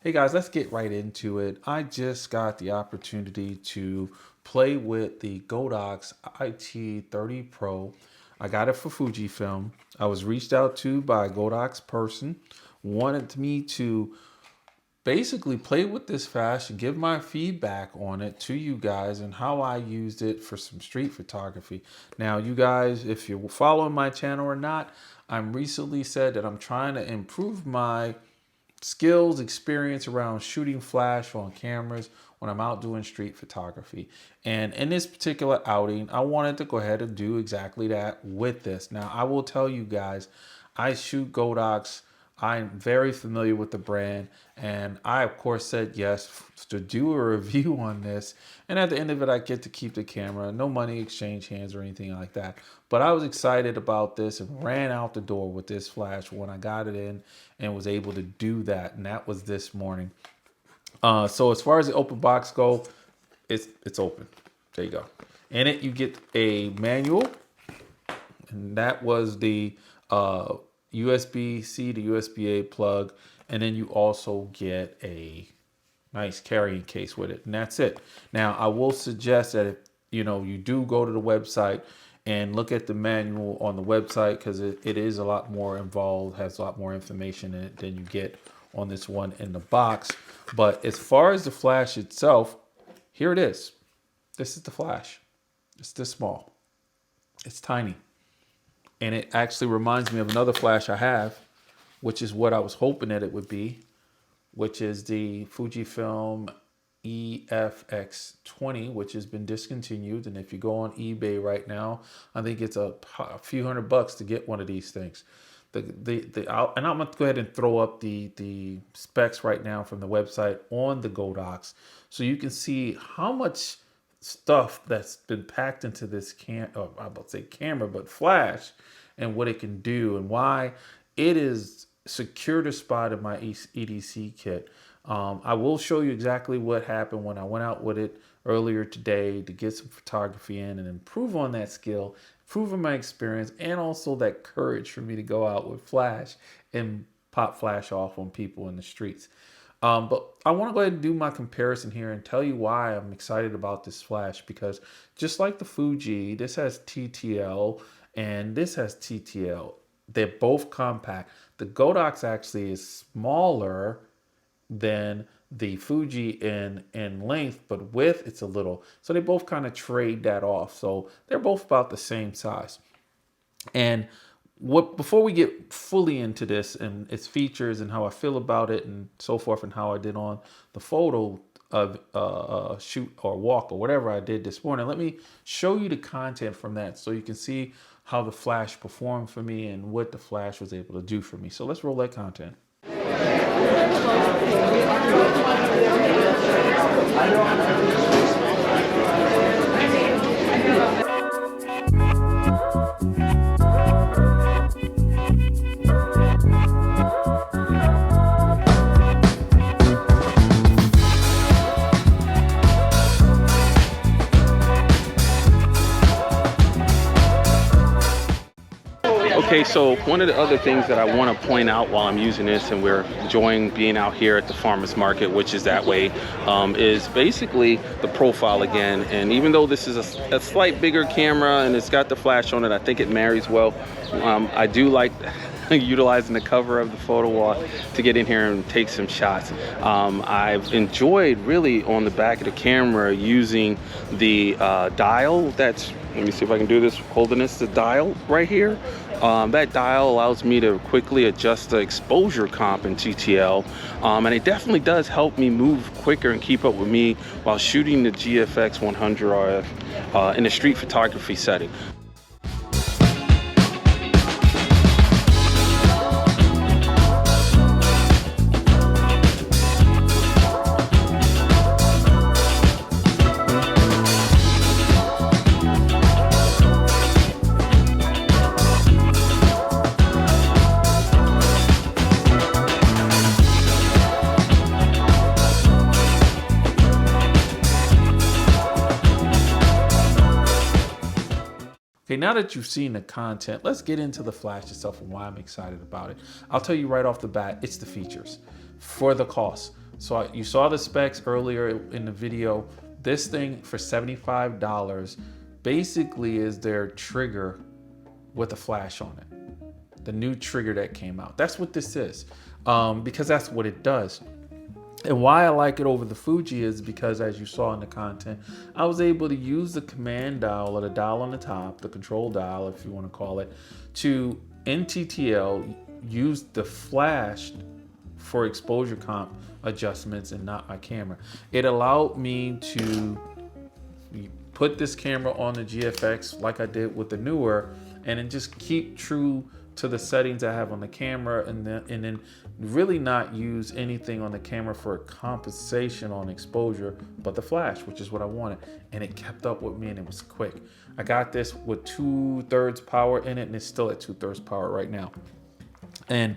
Hey guys, let's get right into it. I just got the opportunity to play with the Godox iT30Pro. I got it for Fujifilm. I was reached out to by a Godox person, wanted me to basically play with this flash and give my feedback on it to you guys and how I used it for some street photography. Now, you guys, if you're following my channel or not, I'm recently said that I'm trying to improve my skills, experience around shooting flash on cameras when I'm out doing street photography. And in this particular outing, I wanted to go ahead and do exactly that with this. Now, I will tell you guys, I shoot Godox. I'm very familiar with the brand, and I of course said yes to do a review on this. And at the end of it, I get to keep the camera, no money exchange hands or anything like that. But I was excited about this and ran out the door with this flash when I got it in and was able to do that. And that was this morning. So as far as the open box go, it's open. There you go. In it, you get a manual, and that was the USB-C to USB-A plug, and then you also get a nice carrying case with it, and that's it. Now, I will suggest that if you do go to the website and look at the manual on the website, because it is a lot more involved, has a lot more information in it than you get on this one in the box. But as far as the flash itself, here it is. This is the flash. It's this small. It's tiny. And it actually reminds me of another flash I have, which is what I was hoping that it would be, which is the Fujifilm EFX20, which has been discontinued. And if you go on eBay right now, I think it's a few $100 to get one of these things. And I'm going to go ahead and throw up the specs right now from the website on the Godox, so you can see how much stuff that's been packed into this camera, but flash, and what it can do and why it is secure to spot in my EDC kit. I will show you exactly what happened when I went out with it earlier today to get some photography in and improve on that skill, improve on my experience, and also that courage for me to go out with flash and pop flash off on people in the streets. But I want to go ahead and do my comparison here and tell you why I'm excited about this flash, because just like the Fuji, this has TTL and this has TTL. They're both compact. The Godox actually is smaller than the Fuji in length, but width it's a little. So they both kind of trade that off. So they're both about the same size. And before we get fully into this and its features and how I feel about it and so forth, and how I did on the photo of shoot or walk or whatever I did this morning, let me show you the content from that so you can see how the flash performed for me and what the flash was able to do for me. So let's roll that content. Okay, so one of the other things that I want to point out while I'm using this, and we're enjoying being out here at the farmer's market, which is that way, is basically the profile again. And even though this is a slight bigger camera and it's got the flash on it, I think it marries well. I do like utilizing the cover of the photo wall to get in here and take some shots. I've enjoyed really on the back of the camera using the dial. Let me see if I can do this holding the dial right here. That dial allows me to quickly adjust the exposure comp in TTL, and it definitely does help me move quicker and keep up with me while shooting the GFX 100 RF in a street photography setting. Okay, now that you've seen the content, let's get into the flash itself and why I'm excited about it. I'll tell you right off the bat, it's the features for the cost. So you saw the specs earlier in the video. This thing for $75 basically is their trigger with a flash on it. The new trigger that came out. That's what this is, because that's what it does. And why I like it over the Fuji is because, as you saw in the content, I was able to use the command dial, or the dial on the top, the control dial, if you want to call it, to, in TTL, use the flash for exposure comp adjustments and not my camera. It allowed me to put this camera on the GFX like I did with the Neweer, and then just keep true to the settings I have on the camera, and then really not use anything on the camera for compensation on exposure but the flash, which is what I wanted. And it kept up with me, and it was quick. I got this with 2/3 power in it, and it's still at 2/3 power right now. And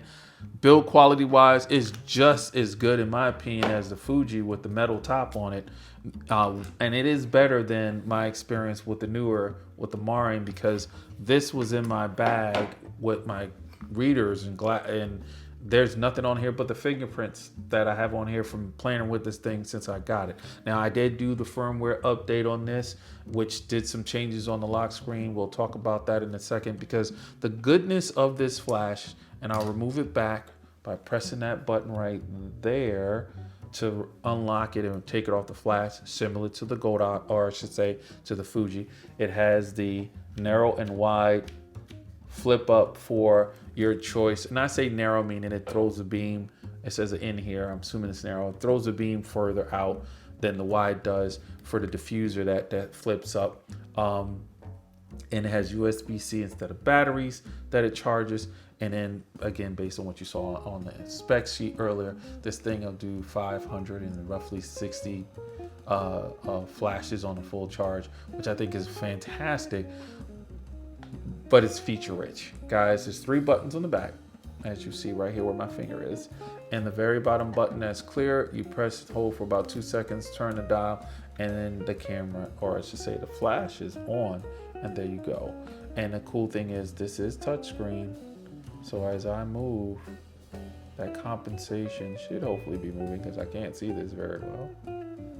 build quality wise is just as good, in my opinion, as the Fuji with the metal top on it. And it is better than my experience with the Neweer, with the Marine, because this was in my bag with my readers and there's nothing on here but the fingerprints that I have on here from playing with this thing since I got it. Now, I did do the firmware update on this, which did some changes on the lock screen. We'll talk about that in a second, because the goodness of this flash, and I'll remove it back by pressing that button right there to unlock it and take it off the flash, similar to the Godox, or I should say to the Fuji. It has the narrow and wide flip up for your choice. And I say narrow meaning it throws the beam, it says it in here, I'm assuming it's narrow, it throws the beam further out than the wide does for the diffuser that flips up. And it has USB-C instead of batteries that it charges. And then again, based on what you saw on the spec sheet earlier, this thing will do 500 and roughly 60 flashes on a full charge, which I think is fantastic. But it's feature rich. Guys, there's 3 buttons on the back, as you see right here where my finger is. And the very bottom button that's clear, you press hold for about 2 seconds, turn the dial, and then the camera, or I should say the flash, is on, and there you go. And the cool thing is this is touchscreen. So as I move, that compensation should hopefully be moving, because I can't see this very well.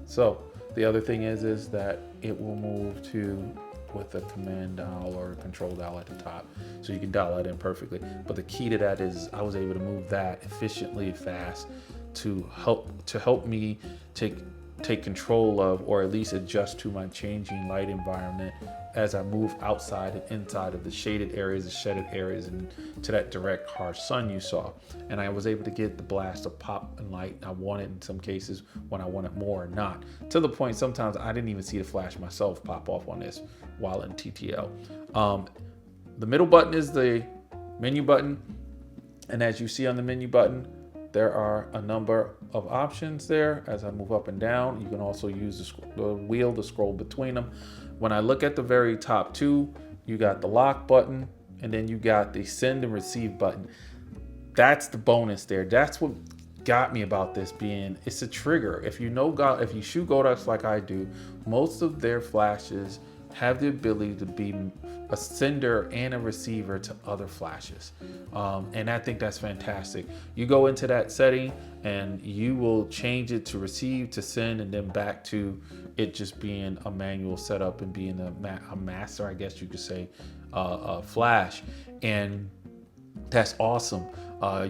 So the other thing is that it will move to with a command dial or a control dial at the top, so you can dial that in perfectly. But the key to that is I was able to move that efficiently, fast, to help me take control of, or at least adjust to, my changing light environment as I move outside and inside of the shaded areas, the shedded areas, and to that direct harsh sun you saw. And I was able to get the blast of pop and light I wanted in some cases when I wanted more or not. To the point sometimes I didn't even see the flash myself pop off on this while in TTL. The middle button is the menu button. And as you see on the menu button, there are a number of options there. As I move up and down, you can also use the wheel to scroll between them. When I look at the very top 2, you got the lock button, and then you got the send and receive button. That's the bonus there. That's what got me about this being, it's a trigger. If you shoot Godox like I do, most of their flashes have the ability to be a sender and a receiver to other flashes. And I think that's fantastic. You go into that setting and you will change it to receive, to send, and then back to it just being a manual setup and being a master, I guess you could say, flash. And that's awesome.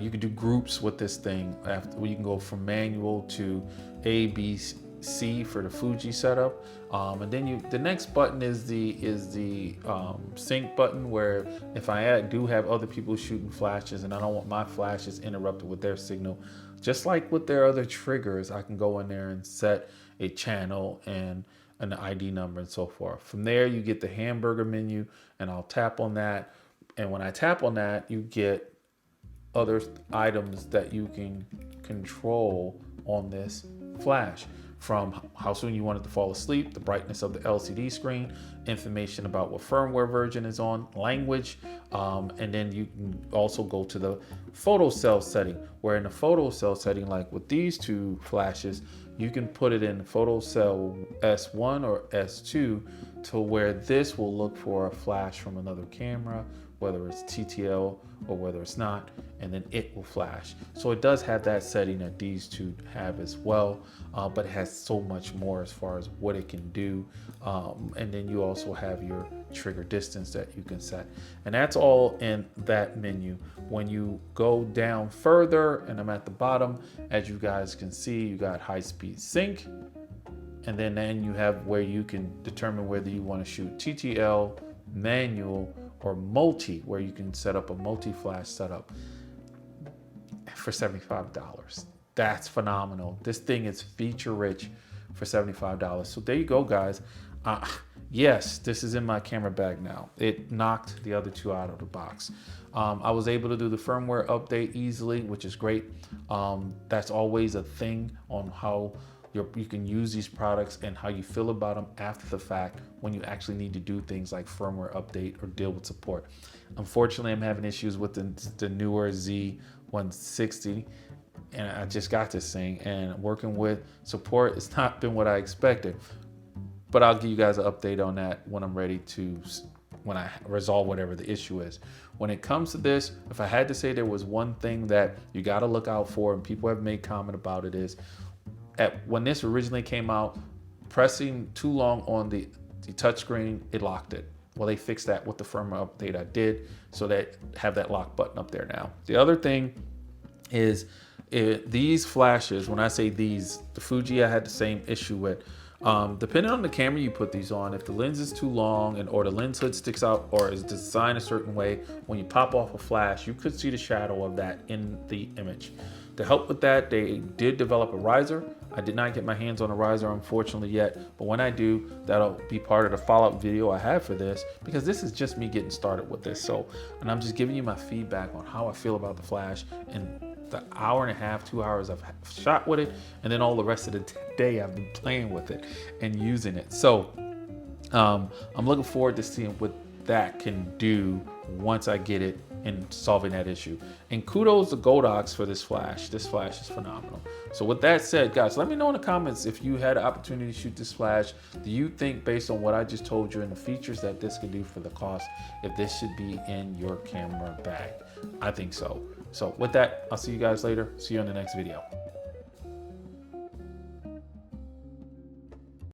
You can do groups with this thing. You can go from manual to A, B, C for the Fuji setup, and then the next button is the sync button, where if I do have other people shooting flashes and I don't want my flashes interrupted with their signal, just like with their other triggers, I can go in there and set a channel and an ID number and so forth. From there, you get the hamburger menu, and I'll tap on that, and when I tap on that, you get other items that you can control on this flash, from how soon you want it to fall asleep, the brightness of the LCD screen, information about what firmware version is on, language, and then you can also go to the photo cell setting, where in the photo cell setting, like with these 2 flashes, you can put it in photo cell S1 or S2 to where this will look for a flash from another camera whether it's TTL or whether it's not, and then it will flash. So it does have that setting that these two have as well, but it has so much more as far as what it can do. And then you also have your trigger distance that you can set. And that's all in that menu. When you go down further, and I'm at the bottom, as you guys can see, you got high speed sync. And then you have where you can determine whether you want to shoot TTL, manual, or multi, where you can set up a multi-flash setup for $75. That's phenomenal. This thing is feature rich for $75. So there you go, guys. Yes, this is in my camera bag now. It knocked the other two out of the box. I was able to do the firmware update easily, which is great. That's always a thing on how you can use these products and how you feel about them after the fact when you actually need to do things like firmware update or deal with support. Unfortunately, I'm having issues with the Neweer Z160, and I just got this thing, and working with support, it's not been what I expected. But I'll give you guys an update on that when I'm ready to, when I resolve whatever the issue is. When it comes to this, if I had to say there was one thing that you got to look out for, and people have made comment about it, is when this originally came out, pressing too long on the touchscreen, it locked it. Well, they fixed that with the firmware update I did, so that have that lock button up there now. The other thing is these flashes, when I say these, the Fuji I had the same issue with. Depending on the camera you put these on, if the lens is too long or the lens hood sticks out or is designed a certain way, when you pop off a flash, you could see the shadow of that in the image. To help with that, they did develop a riser. I did not get my hands on a riser, unfortunately, yet, but when I do, that'll be part of the follow-up video I have for this, because this is just me getting started with this. And I'm just giving you my feedback on how I feel about the flash and the hour and a half, 2 hours I've shot with it, and then all the rest of the day I've been playing with it and using it. So I'm looking forward to seeing what that can do once I get it and solving that issue. And kudos to Godox for this flash. This flash is phenomenal. So with that said, guys, let me know in the comments if you had an opportunity to shoot this flash. Do you think, based on what I just told you and the features that this could do for the cost, if this should be in your camera bag? I think so. So with that, I'll see you guys later. See you in the next video.